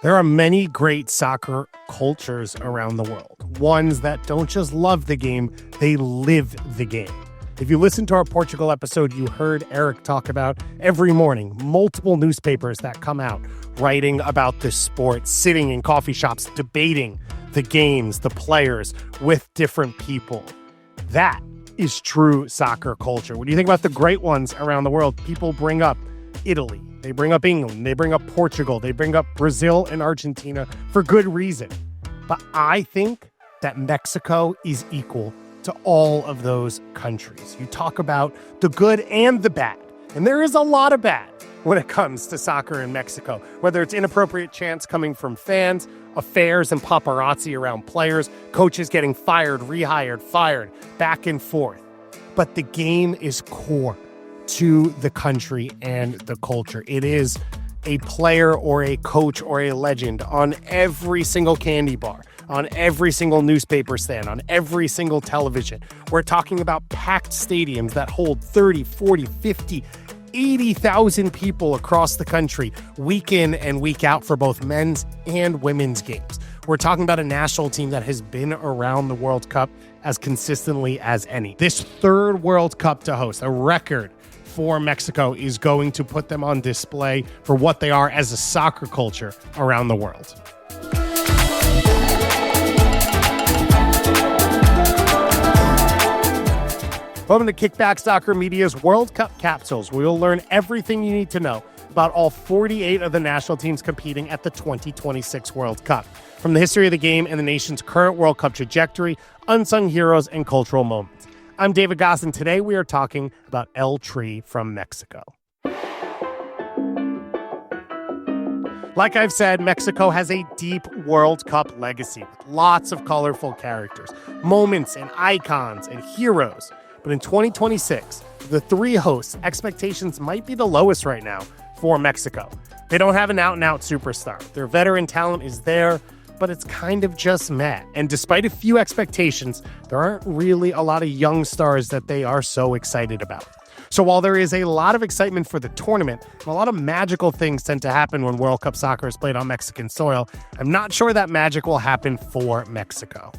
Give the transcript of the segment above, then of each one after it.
There are many great soccer cultures around the world, ones that don't just love the game, they live the game. If you listened to our Portugal episode, you heard Eric talk about every morning, multiple newspapers that come out writing about this sport, sitting in coffee shops, debating the games, the players with different people. That is true soccer culture. When you think about the great ones around the world, people bring up Italy, they bring up England, they bring up Portugal, they bring up Brazil and Argentina for good reason. But I think that Mexico is equal to all of those countries. You talk about the good and the bad, and there is a lot of bad when it comes to soccer in Mexico, whether it's inappropriate chants coming from fans, affairs and paparazzi around players, coaches getting fired, rehired, fired, back and forth. But the game is core to the country and the culture. It is a player or a coach or a legend on every single candy bar, on every single newspaper stand, on every single television. We're talking about packed stadiums that hold 30, 40, 50, 80,000 people across the country, week in and week out for both men's and women's games. We're talking about a national team that has been around the World Cup as consistently as any. This third World Cup to host, a record for Mexico, is going to put them on display for what they are as a soccer culture around the world. Welcome to Kickback Soccer Media's World Cup Capsules, where you'll learn everything you need to know about all 48 of the national teams competing at the 2026 World Cup. From the history of the game and the nation's current World Cup trajectory, unsung heroes, and cultural moments. I'm David Goss, and today we are talking about El Tri from Mexico. Like I've said, Mexico has a deep World Cup legacy with lots of colorful characters, moments, and icons, and heroes. But in 2026, the three hosts, expectations might be the lowest right now for Mexico. They don't have an out-and-out superstar. Their veteran talent is there, but it's kind of just meh. And despite a few expectations, there aren't really a lot of young stars that they are so excited about. So while there is a lot of excitement for the tournament, and a lot of magical things tend to happen when World Cup soccer is played on Mexican soil, I'm not sure that magic will happen for Mexico.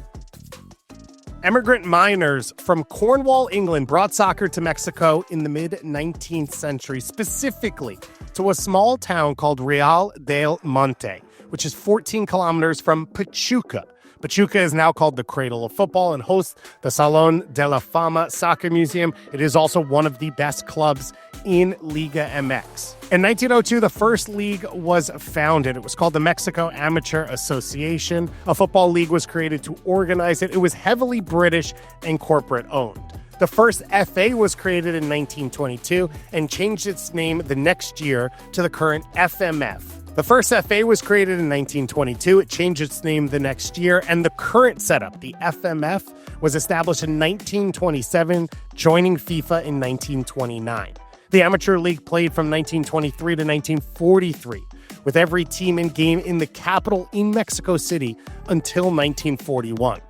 Immigrant miners from Cornwall, England, brought soccer to Mexico in the mid-19th century, specifically to a small town called Real del Monte, which is 14 kilometers from Pachuca. Pachuca is now called the Cradle of Football and hosts the Salón de la Fama Soccer Museum. It is also one of the best clubs in Liga MX. In 1902, the first league was founded. It was called the Mexico Amateur Association. A football league was created to organize it. It was heavily British and corporate owned. The first FA was created in 1922 and changed its name the next year to the current FMF. The first FA was created in 1922. It changed its name the next year, and the current setup, the FMF, was established in 1927, joining FIFA in 1929. The amateur league played from 1923 to 1943, with every team and game in the capital in Mexico City until 1941.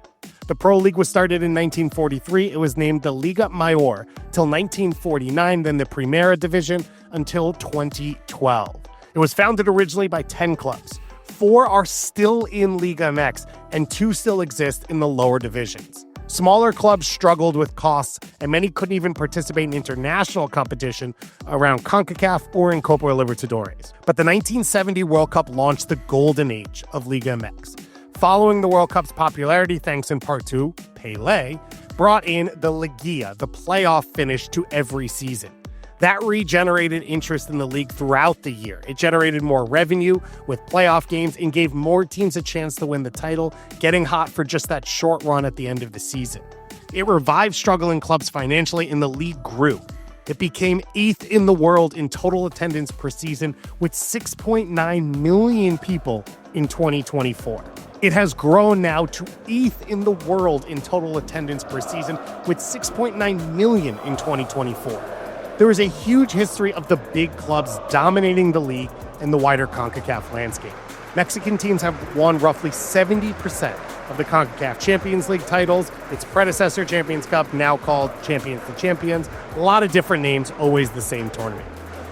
The Pro League was started in 1943. It was named the Liga Mayor till 1949, then the Primera Division until 2012. It was founded originally by 10 clubs. 4 are still in Liga MX, and 2 still exist in the lower divisions. Smaller clubs struggled with costs, and many couldn't even participate in international competition around CONCACAF or in Copa Libertadores. But the 1970 World Cup launched the golden age of Liga MX. Following the World Cup's popularity, thanks in part to Pelé, brought in the Liguilla, the playoff finish to every season. That regenerated interest in the league throughout the year. It generated more revenue with playoff games and gave more teams a chance to win the title, getting hot for just that short run at the end of the season. It revived struggling clubs financially, and the league grew. It became 8th in the world in total attendance per season, with 6.9 million people in 2024. It has grown now to 8th in the world in total attendance per season, with 6.9 million in 2024. There is a huge history of the big clubs dominating the league and the wider CONCACAF landscape. Mexican teams have won roughly 70% of the CONCACAF Champions League titles, its predecessor Champions Cup, now called Champions to Champions. A lot of different names, always the same tournament.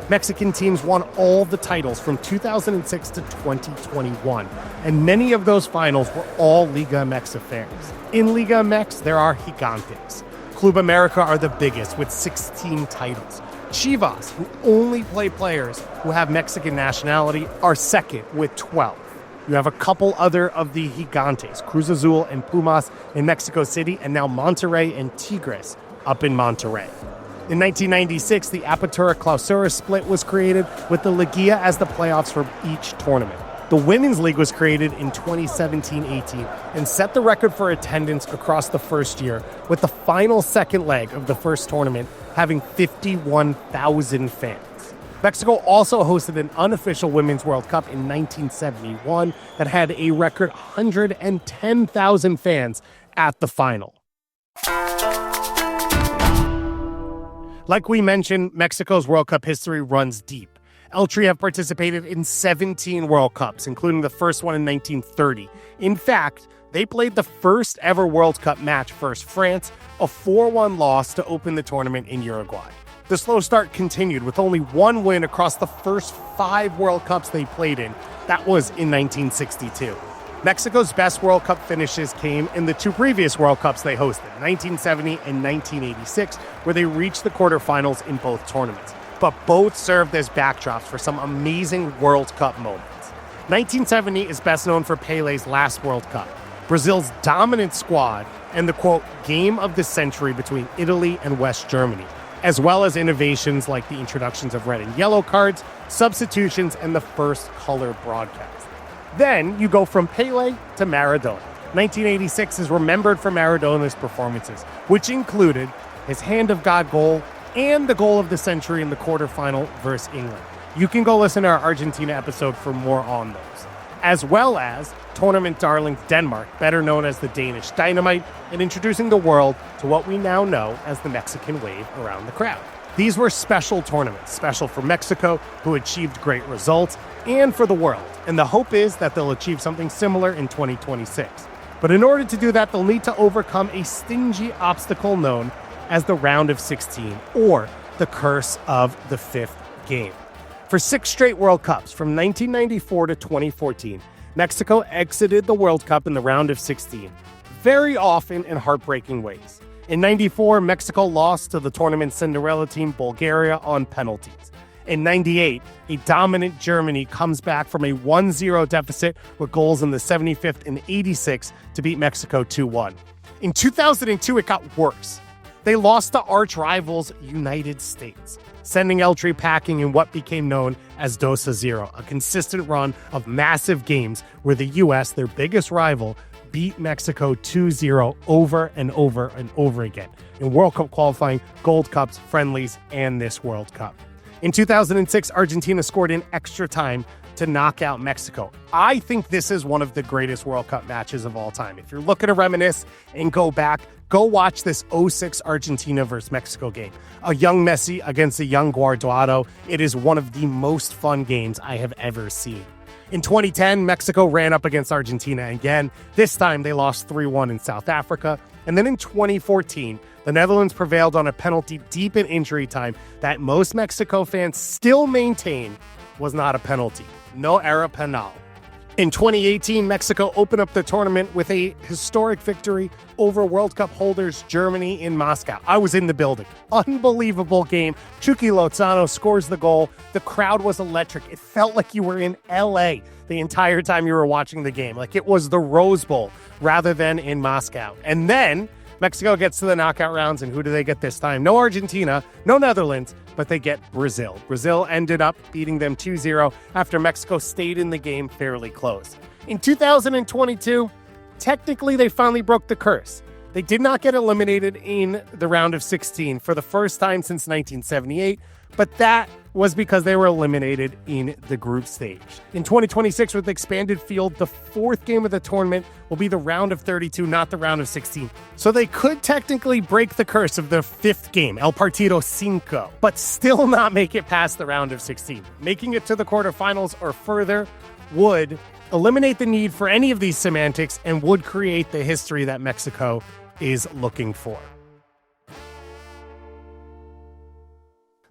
Mexican teams won all the titles from 2006 to 2021, and many of those finals were all Liga MX affairs. In Liga MX, there are gigantes. Club America are the biggest with 16 titles. Chivas, who only play players who have Mexican nationality, are second with 12. You have a couple other of the gigantes, Cruz Azul and Pumas in Mexico City, and now Monterrey and Tigres up in Monterrey. In 1996, the Apertura Clausura split was created with the Liguilla as the playoffs for each tournament. The Women's League was created in 2017-18 and set the record for attendance across the first year, with the final second leg of the first tournament having 51,000 fans. Mexico also hosted an unofficial Women's World Cup in 1971 that had a record 110,000 fans at the final. Like we mentioned, Mexico's World Cup history runs deep. El Tri have participated in 17 World Cups, including the first one in 1930. In fact, they played the first ever World Cup match versus France, a 4-1 loss to open the tournament in Uruguay. The slow start continued with only one win across the first 5 World Cups they played in. That was in 1962. Mexico's best World Cup finishes came in the 2 previous World Cups they hosted, 1970 and 1986, where they reached the quarterfinals in both tournaments. But both served as backdrops for some amazing World Cup moments. 1970 is best known for Pele's last World Cup, Brazil's dominant squad, and the, quote, game of the century between Italy and West Germany, as well as innovations like the introductions of red and yellow cards, substitutions, and the first color broadcast. Then you go from Pele to Maradona. 1986 is remembered for Maradona's performances, which included his hand of God goal and the goal of the century in the quarterfinal versus England. You can go listen to our Argentina episode for more on those, as well as tournament darling Denmark, better known as the Danish Dynamite, and introducing the world to what we now know as the Mexican wave around the crowd. These were special tournaments, special for Mexico, who achieved great results, and for the world. And the hope is that they'll achieve something similar in 2026. But in order to do that, they'll need to overcome a stingy obstacle known as the round of 16, or the curse of the 5th game. For 6 straight World Cups, from 1994 to 2014, Mexico exited the World Cup in the round of 16, very often in heartbreaking ways. In 94, Mexico lost to the tournament Cinderella team Bulgaria on penalties. In 98, a dominant Germany comes back from a 1-0 deficit with goals in the 75th and 86th to beat Mexico 2-1. In 2002, it got worse. They lost to arch rivals United States, sending El Tri packing in what became known as 2-0, a consistent run of massive games where the U.S., their biggest rival, beat Mexico 2-0 over and over and over again in World Cup qualifying, Gold Cups, friendlies, and this World Cup. In 2006, Argentina scored in extra time to knock out Mexico. I think this is one of the greatest World Cup matches of all time. If you're looking to reminisce and go back, go watch this 2006 Argentina versus Mexico game. A young Messi against a young Guardado. It is one of the most fun games I have ever seen. In 2010, Mexico ran up against Argentina again. This time, they lost 3-1 in South Africa. And then in 2014, the Netherlands prevailed on a penalty deep in injury time that most Mexico fans still maintain was not a penalty. No era penal. In 2018, Mexico opened up the tournament with a historic victory over World Cup holders Germany in Moscow. I was in the building. Unbelievable game. Chucky Lozano scores the goal. The crowd was electric. It felt like you were in LA the entire time you were watching the game. Like it was the Rose Bowl rather than in Moscow. And then Mexico gets to the knockout rounds, and who do they get this time? No Argentina, no Netherlands, but they get Brazil. Brazil ended up beating them 2-0 after Mexico stayed in the game fairly close. In 2022, technically they finally broke the curse. They did not get eliminated in the round of 16 for the first time since 1978, but that was because they were eliminated in the group stage. In 2026, with expanded field, the 4th game of the tournament will be the round of 32, not the round of 16. So they could technically break the curse of the 5th game, El Partido Cinco, but still not make it past the round of 16. Making it to the quarterfinals or further would eliminate the need for any of these semantics and would create the history that Mexico is looking for.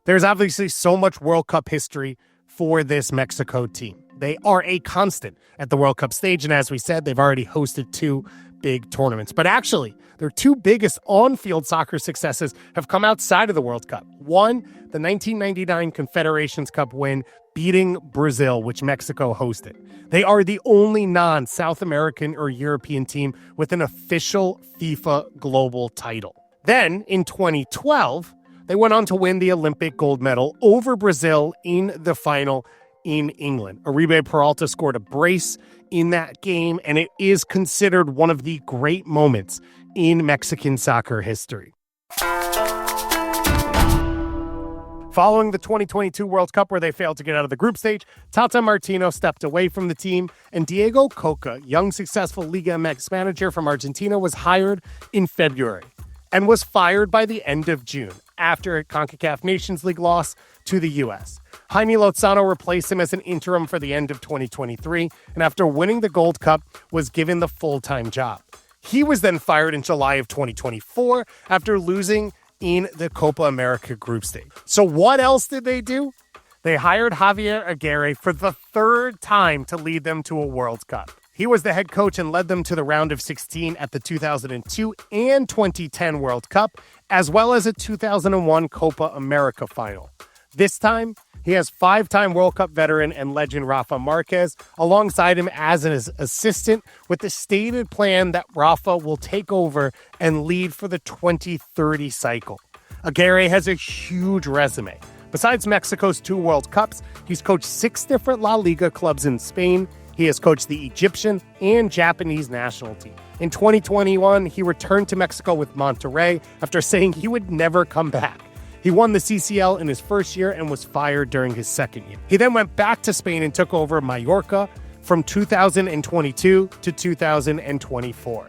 There's obviously so much World Cup history for this Mexico team. They are a constant at the World Cup stage, and as we said, they've already hosted 2 big tournaments. But actually, their 2 biggest on-field soccer successes have come outside of the World Cup. One, the 1999 Confederations Cup win, beating Brazil, which Mexico hosted. They are the only non-South American or European team with an official FIFA global title. Then, in 2012, they went on to win the Olympic gold medal over Brazil in the final in England. Oribe Peralta scored a brace in that game, and it is considered one of the great moments in Mexican soccer history. Following the 2022 World Cup, where they failed to get out of the group stage, Tata Martino stepped away from the team, and Diego Coca, young successful Liga MX manager from Argentina, was hired in February and was fired by the end of June after a CONCACAF Nations League loss to the U.S. Jaime Lozano replaced him as an interim for the end of 2023, and after winning the Gold Cup, was given the full-time job. He was then fired in July of 2024 after losing in the Copa America group stage. So what else did they do? They hired Javier Aguirre for the 3rd time to lead them to a World Cup. He was the head coach and led them to the round of 16 at the 2002 and 2010 World Cup, as well as a 2001 Copa America final. This time, he has 5-time World Cup veteran and legend Rafa Marquez alongside him as an assistant, with the stated plan that Rafa will take over and lead for the 2030 cycle. Aguirre has a huge resume. Besides Mexico's 2 World Cups, he's coached 6 different La Liga clubs in Spain. He has coached the Egyptian and Japanese national team. In 2021, he returned to Mexico with Monterrey after saying he would never come back. He won the CCL in his first year and was fired during his second year. He then went back to Spain and took over Mallorca from 2022 to 2024.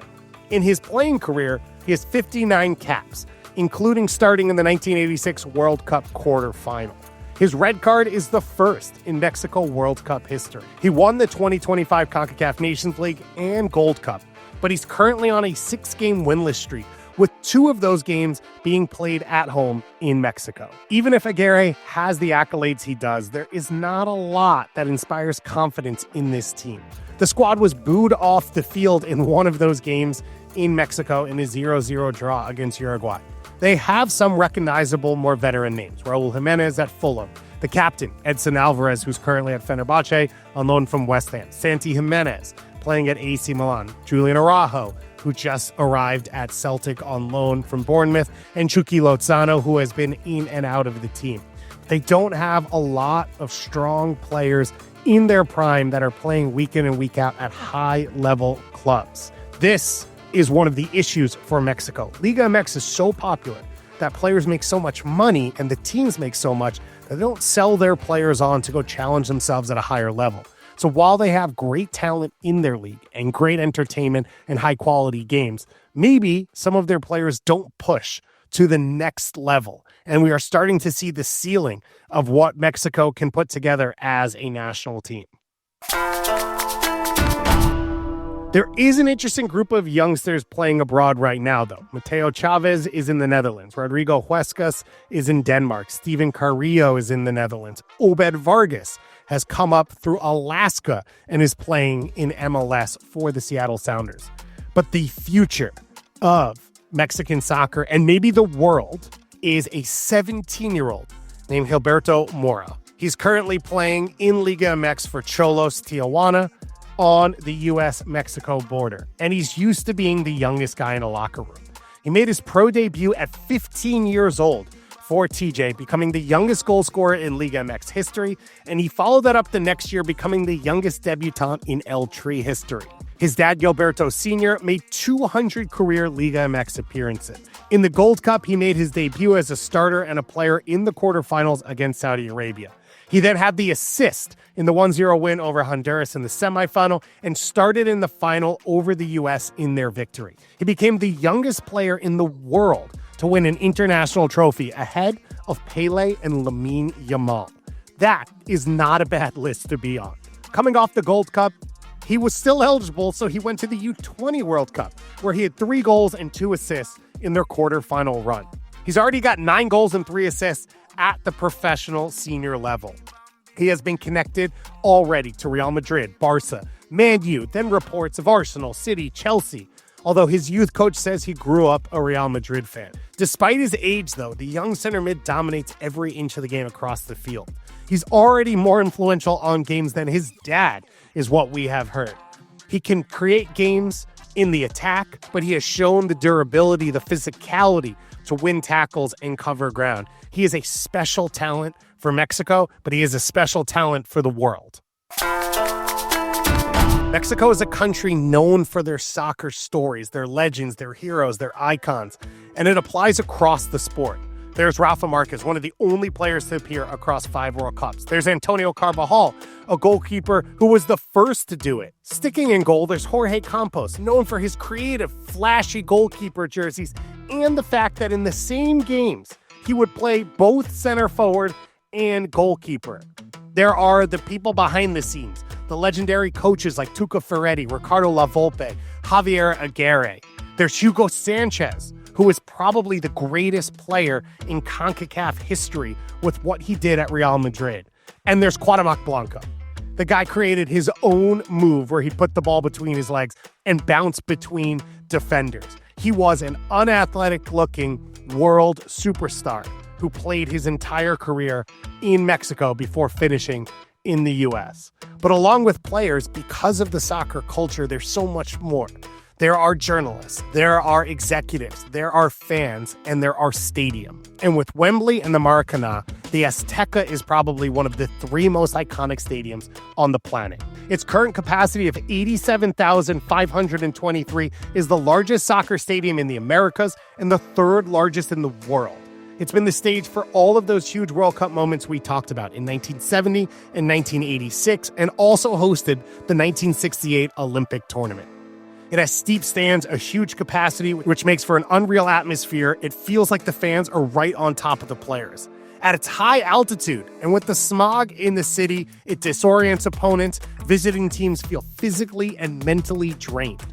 In his playing career, he has 59 caps, including starting in the 1986 World Cup quarterfinal. His red card is the first in Mexico World Cup history. He won the 2025 CONCACAF Nations League and Gold Cup, but he's currently on a 6-game winless streak, with 2 of those games being played at home in Mexico. Even if Aguirre has the accolades he does, there is not a lot that inspires confidence in this team. The squad was booed off the field in one of those games in Mexico in a 0-0 draw against Uruguay. They have some recognizable, more veteran names. Raul Jimenez at Fulham, the captain, Edson Alvarez, who's currently at Fenerbahce on loan from West Ham, Santi Jimenez playing at AC Milan, Julian Araujo, who just arrived at Celtic on loan from Bournemouth, and Chucky Lozano, who has been in and out of the team. They don't have a lot of strong players in their prime that are playing week in and week out at high-level clubs. This is one of the issues for Mexico. Liga MX is so popular that players make so much money and the teams make so much that they don't sell their players on to go challenge themselves at a higher level. So while they have great talent in their league and great entertainment and high-quality games, maybe some of their players don't push to the next level. And we are starting to see the ceiling of what Mexico can put together as a national team. There is an interesting group of youngsters playing abroad right now, though. Mateo Chavez is in the Netherlands. Rodrigo Huescas is in Denmark. Steven Carrillo is in the Netherlands. Obed Vargas has come up through Alaska and is playing in MLS for the Seattle Sounders. But the future of Mexican soccer, and maybe the world, is a 17-year-old named Gilberto Mora. He's currently playing in Liga MX for Xolos Tijuana on the U.S.-Mexico border, and he's used to being the youngest guy in a locker room. He made his pro debut at 15 years old for TJ, becoming the youngest goal scorer in Liga MX history, and he followed that up the next year, becoming the youngest debutant in El Tri history. His dad, Gilberto Sr., made 200 career Liga MX appearances. In the Gold Cup, he made his debut as a starter and a player in the quarterfinals against Saudi Arabia. He then had the assist in the 1-0 win over Honduras in the semifinal and started in the final over the U.S. in their victory. He became the youngest player in the world to win an international trophy, ahead of Pele and Lamine Yamal. That is not a bad list to be on. Coming off the Gold Cup, he was still eligible, so he went to the U20 World Cup, where he had 3 goals and 2 assists in their quarterfinal run. He's already got 9 goals and 3 assists at the professional senior level. He has been connected already to Real Madrid, Barca, Man U, then reports of Arsenal, City, Chelsea, although his youth coach says he grew up a Real Madrid fan. Despite his age, though, the young center mid dominates every inch of the game across the field. He's already more influential on games than his dad, is what we have heard. He can create games in the attack, but he has shown the durability, the physicality to win tackles and cover ground. He is a special talent for Mexico, but he is a special talent for the world. Mexico is a country known for their soccer stories, their legends, their heroes, their icons, and it applies across the sport. There's Rafa Marquez, one of the only players to appear across 5 World Cups. There's Antonio Carvajal, a goalkeeper who was the first to do it. Sticking in goal, there's Jorge Campos, known for his creative, flashy goalkeeper jerseys and the fact that in the same games, he would play both center forward and goalkeeper. There are the people behind the scenes, the legendary coaches like Tuca Ferretti, Ricardo Lavolpe, Javier Aguirre. There's Hugo Sanchez, who is probably the greatest player in CONCACAF history with what he did at Real Madrid. And there's Cuauhtémoc Blanco. The guy created his own move where he put the ball between his legs and bounced between defenders. He was an unathletic-looking world superstar who played his entire career in Mexico before finishing in the U.S. But along with players, because of the soccer culture, there's so much more. There are journalists, there are executives, there are fans, and there are stadium. And with Wembley and the Maracanã, the Azteca is probably one of the 3 most iconic stadiums on the planet. Its current capacity of 87,523 is the largest soccer stadium in the Americas and the 3rd largest in the world. It's been the stage for all of those huge World Cup moments we talked about in 1970 and 1986, and also hosted the 1968 Olympic tournament. It has steep stands, a huge capacity, which makes for an unreal atmosphere. It feels like the fans are right on top of the players. At its high altitude, and with the smog in the city, it disorients opponents. Visiting teams feel physically and mentally drained.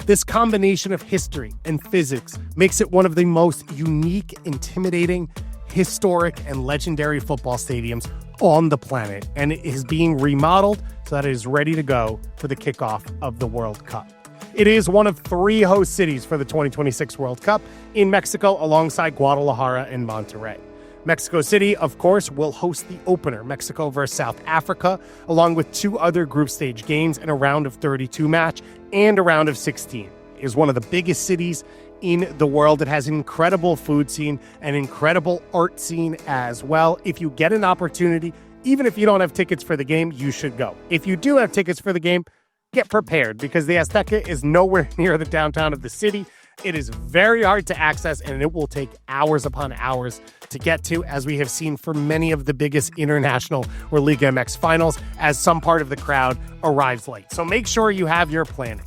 This combination of history and physics makes it one of the most unique, intimidating, historic, and legendary football stadiums on the planet, and it is being remodeled so that it is ready to go for the kickoff of the World Cup. It is one of 3 host cities for the 2026 World Cup in Mexico, alongside Guadalajara and Monterrey. Mexico City, of course, will host the opener, Mexico versus South Africa, along with 2 other group stage games in a round of 32 match and a round of 16. It is one of the biggest cities in the world. It has an incredible food scene, an incredible art scene as well. If you get an opportunity, even if you don't have tickets for the game, you should go. If you do have tickets for the game, get prepared, because the Azteca is nowhere near the downtown of the city. It is very hard to access, and it will take hours upon hours to get to, as we have seen for many of the biggest international or Liga MX finals, as some part of the crowd arrives late. So make sure you have your planning.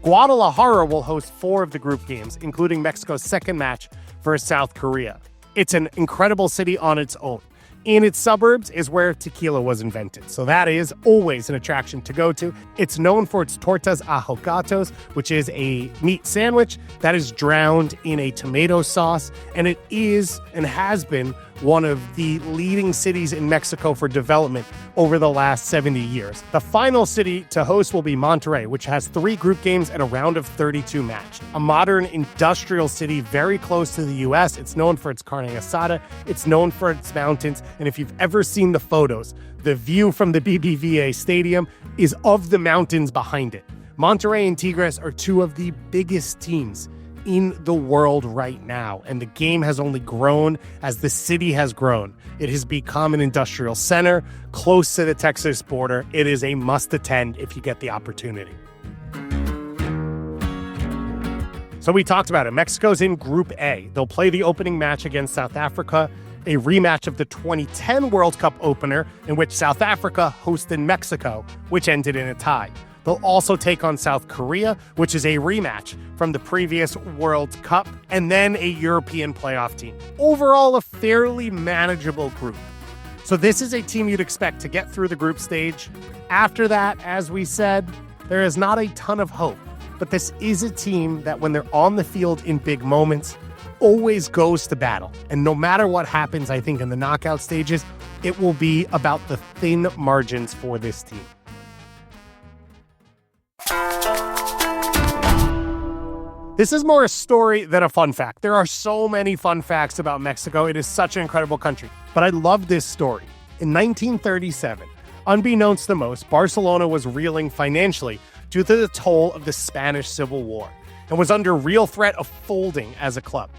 Guadalajara will host 4 of the group games, including Mexico's second match versus South Korea. It's an incredible city on its own. In its suburbs is where tequila was invented, so that is always an attraction to go to. It's known for its tortas ahogatos, which is a meat sandwich that is drowned in a tomato sauce, and it is and has been one of the leading cities in Mexico for development over the last 70 years. The final city to host will be Monterrey, which has 3 group games and a round of 32 match. A modern industrial city very close to the U.S. It's known for its carne asada. It's known for its mountains. And if you've ever seen the photos, the view from the BBVA Stadium is of the mountains behind it. Monterrey and Tigres are 2 of the biggest teams in the world right now, and the game has only grown as the city has grown. It has become an industrial center close to the Texas border. It is a must attend if you get the opportunity. So we talked about it. Mexico's in Group A. They'll play the opening match against South Africa, a rematch of the 2010 World Cup opener in which South Africa hosted Mexico, which ended in a tie. They'll also take on South Korea, which is a rematch from the previous World Cup, and then a European playoff team. Overall, a fairly manageable group. So this is a team you'd expect to get through the group stage. After that, as we said, there is not a ton of hope. But this is a team that when they're on the field in big moments, always goes to battle. And no matter what happens, I think in the knockout stages, it will be about the thin margins for this team. This is more a story than a fun fact. There are so many fun facts about Mexico. It is such an incredible country. But I love this story. In 1937, unbeknownst to most, Barcelona was reeling financially due to the toll of the Spanish Civil War and was under real threat of folding as a club.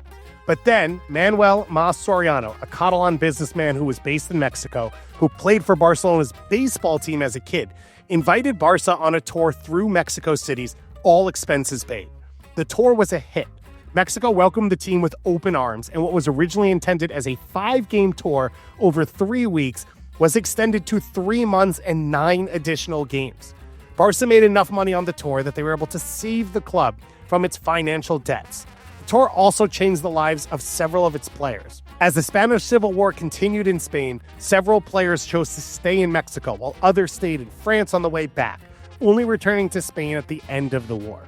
But then, Manuel Mas Soriano, a Catalan businessman who was based in Mexico, who played for Barcelona's baseball team as a kid, invited Barca on a tour through Mexico cities, all expenses paid. The tour was a hit. Mexico welcomed the team with open arms, and what was originally intended as a 5-game tour over 3 weeks was extended to 3 months and 9 additional games. Barca made enough money on the tour that they were able to save the club from its financial debts. The tour also changed the lives of several of its players. As the Spanish Civil War continued in Spain, several players chose to stay in Mexico, while others stayed in France on the way back, only returning to Spain at the end of the war.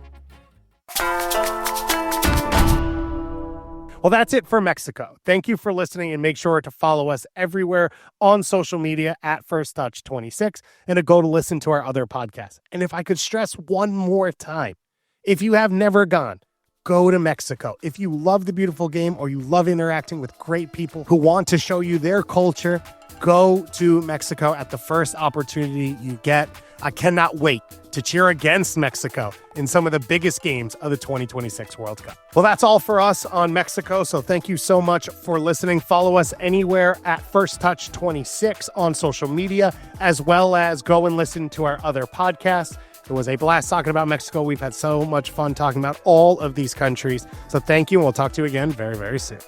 Well, that's it for Mexico. Thank you for listening, and make sure to follow us everywhere on social media at FirstTouch26 and to go to listen to our other podcasts. And if I could stress one more time, if you have never gone, go to Mexico. If you love the beautiful game or you love interacting with great people who want to show you their culture, go to Mexico at the first opportunity you get. I cannot wait to cheer against Mexico in some of the biggest games of the 2026 World Cup. Well, that's all for us on Mexico, so thank you so much for listening. Follow us anywhere at FirstTouch26 on social media, as well as go and listen to our other podcasts. It was a blast talking about Mexico. We've had so much fun talking about all of these countries. So thank you, and we'll talk to you again very, very soon.